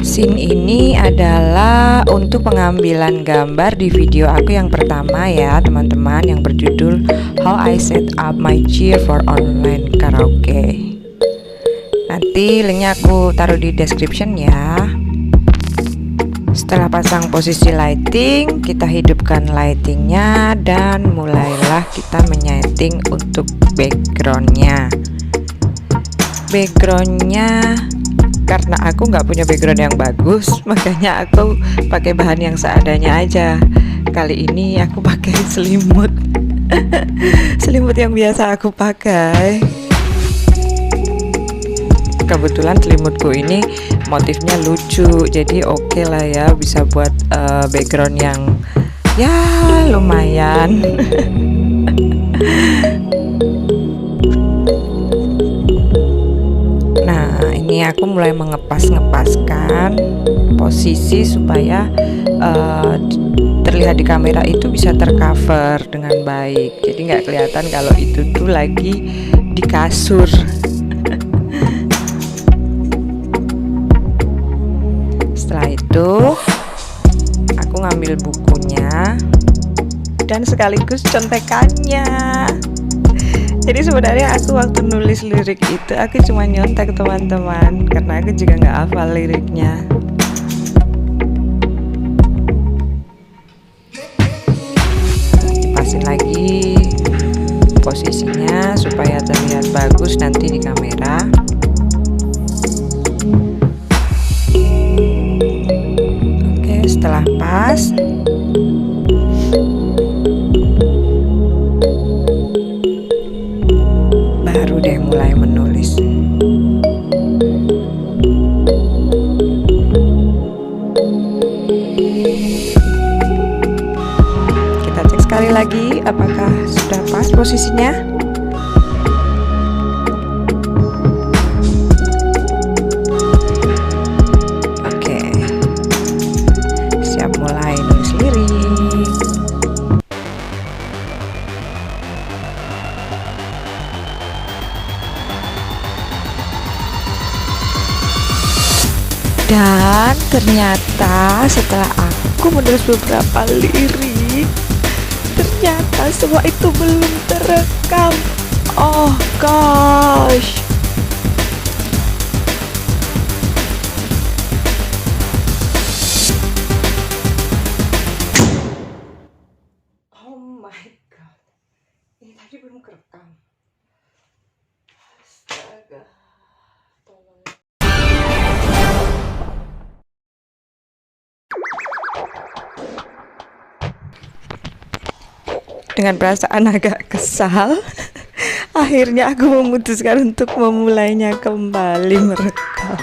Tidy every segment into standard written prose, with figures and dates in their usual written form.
Scene ini adalah untuk pengambilan gambar di video aku yang pertama ya teman-teman, yang berjudul How I Set Up My Chair for Online Karaoke. Nanti linknya aku taruh di description ya. Setelah pasang posisi lighting, kita hidupkan lightingnya dan mulailah kita menyeting untuk backgroundnya. Backgroundnya karena aku nggak punya background yang bagus, makanya aku pakai bahan yang seadanya aja. Kali ini aku pakai selimut selimut yang biasa aku pakai. Kebetulan selimutku ini motifnya lucu, jadi oke lah ya, bisa buat background yang ya lumayan. Nah, ini aku mulai ngepaskan posisi supaya terlihat di kamera itu bisa tercover dengan baik. Jadi nggak kelihatan kalau itu tuh lagi di kasur. Setelah itu aku ngambil bukunya dan sekaligus contekannya. Jadi sebenarnya aku waktu nulis lirik itu aku cuma nyontek teman-teman, karena aku juga nggak hafal liriknya. Dipasin lagi posisinya supaya terlihat bagus nanti di kamera. Oke, setelah pas, baru deh mulai menulis. Kita cek sekali lagi apakah sudah pas posisinya. Oke, siap mulai nulis lirik. Dan ternyata setelah aku menulis beberapa lirik, ternyata semua itu belum terekam. Oh gosh. Oh my god. Ini tadi belum kerekam. Astaga. Tolong. Dengan perasaan agak kesal, akhirnya aku memutuskan untuk memulainya kembali merekam.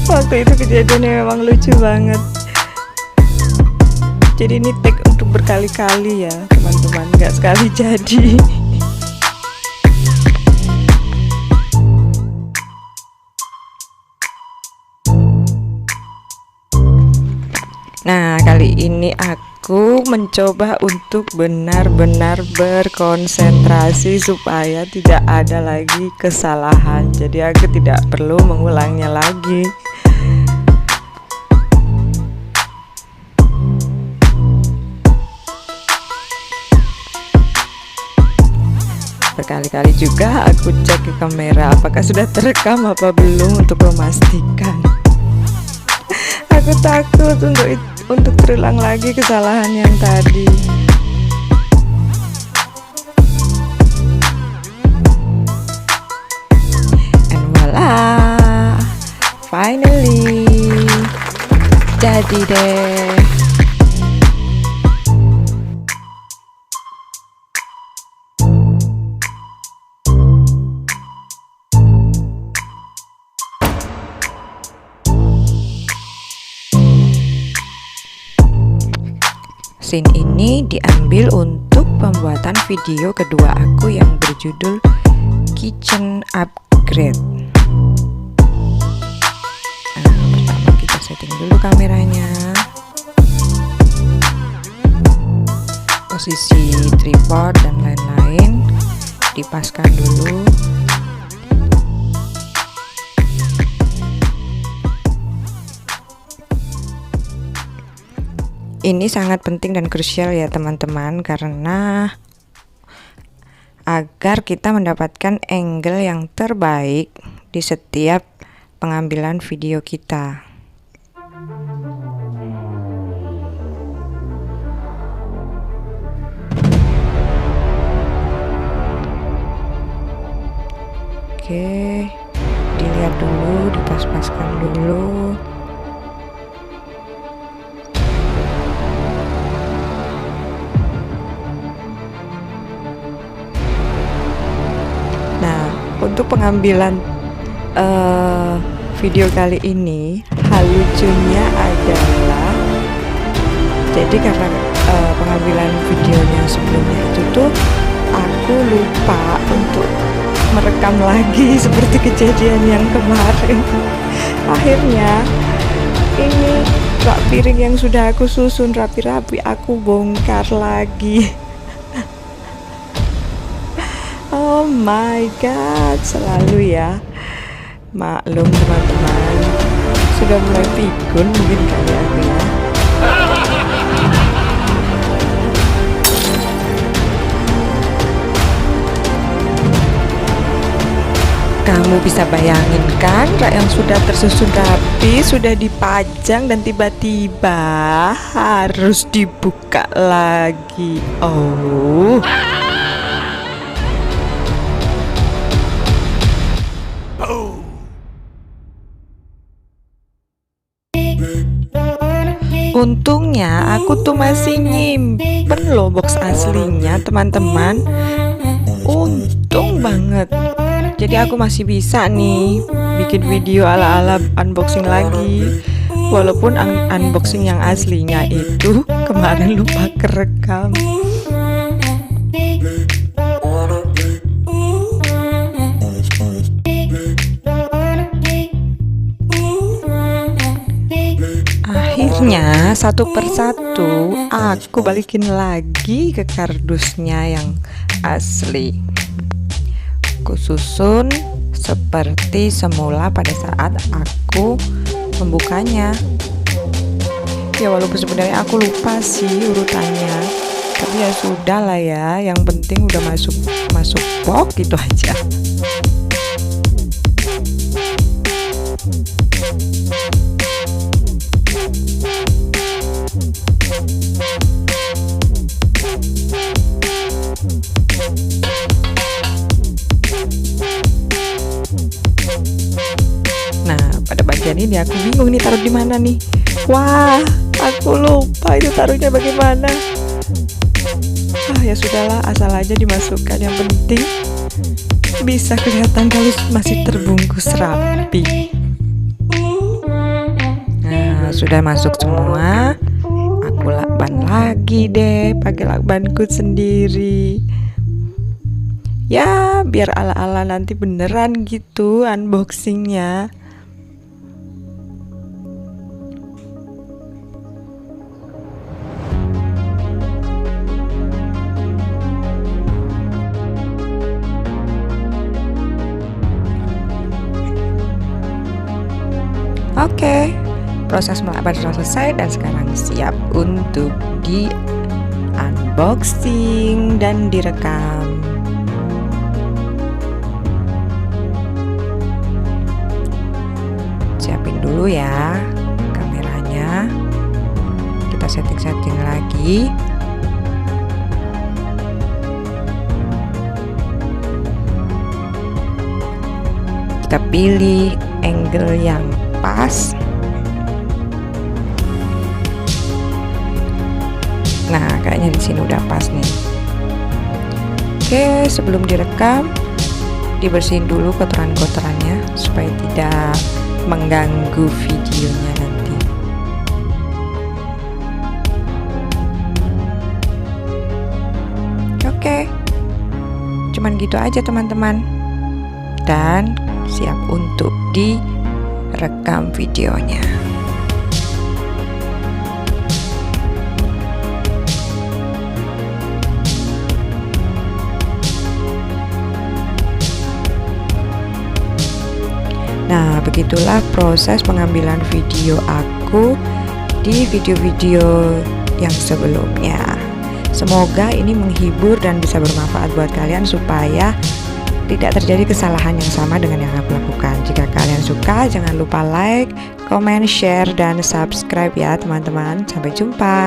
Waktu itu kejadiannya memang lucu banget. Jadi ini take untuk berkali-kali ya teman-teman, nggak sekali jadi. Nah, kali ini aku mencoba untuk benar-benar berkonsentrasi supaya tidak ada lagi kesalahan. Jadi aku tidak perlu mengulangnya lagi. Berkali-kali juga aku cek ke kamera apakah sudah terekam apa belum untuk memastikan. Aku takut untuk terulang lagi kesalahan yang tadi. And voila, finally jadi deh. Scene ini diambil untuk pembuatan video kedua aku yang berjudul Kitchen Upgrade. Nah, pertama kita setting dulu kameranya, posisi tripod dan lain-lain dipaskan dulu. Ini sangat penting dan krusial ya teman-teman, karena agar kita mendapatkan angle yang terbaik di setiap pengambilan video kita. Oke, dilihat dulu, dipas-paskan dulu. Nah, untuk pengambilan video kali ini, hal lucunya adalah, jadi karena pengambilan videonya sebelumnya itu tuh aku lupa untuk merekam lagi seperti kejadian yang kemarin. Akhirnya ini rak piring yang sudah aku susun rapi-rapi aku bongkar lagi. Oh my god, selalu ya. Maklum teman-teman, sudah mulai pikun mungkin kali aku ya. Kamu bisa bayangin kan, rak yang sudah tersusun rapi, sudah dipajang dan tiba-tiba harus dibuka lagi. Oh. Untungnya aku tuh masih nyimpen loh box aslinya teman-teman. Untung banget. Jadi aku masih bisa nih bikin video ala-ala unboxing lagi. Walaupun unboxing yang aslinya itu kemarin lupa kerekam. Akhirnya satu persatu aku balikin lagi ke kardusnya yang asli. Aku susun seperti semula pada saat aku membukanya. Ya walaupun sebenarnya aku lupa sih urutannya, tapi ya sudah lah ya, yang penting udah masuk box gitu aja. Ini aku bingung nih taruh di mana nih. Wah, aku lupa itu taruhnya bagaimana. Ya sudahlah, asal aja dimasukkan. Yang penting bisa kelihatan kalau masih terbungkus rapi. Nah, sudah masuk semua. Aku lakban lagi deh, pakai lakbanku sendiri. Ya, biar ala-ala nanti beneran gitu unboxingnya. Oke, proses melakban selesai dan sekarang siap untuk di unboxing dan direkam. Siapin dulu ya kameranya. Kita setting-setting lagi. Kita pilih angle yang pas. Nah, kayaknya di sini udah pas nih. Oke, sebelum direkam dibersihin dulu kotoran-kotorannya supaya tidak mengganggu videonya nanti. Oke, cuman gitu aja teman-teman, dan siap untuk direkam videonya. Nah, begitulah proses pengambilan video aku di video-video yang sebelumnya. Semoga ini menghibur dan bisa bermanfaat buat kalian supaya tidak terjadi kesalahan yang sama dengan yang aku lakukan. Jika kalian suka, jangan lupa like, comment, share, dan subscribe ya teman-teman. Sampai jumpa.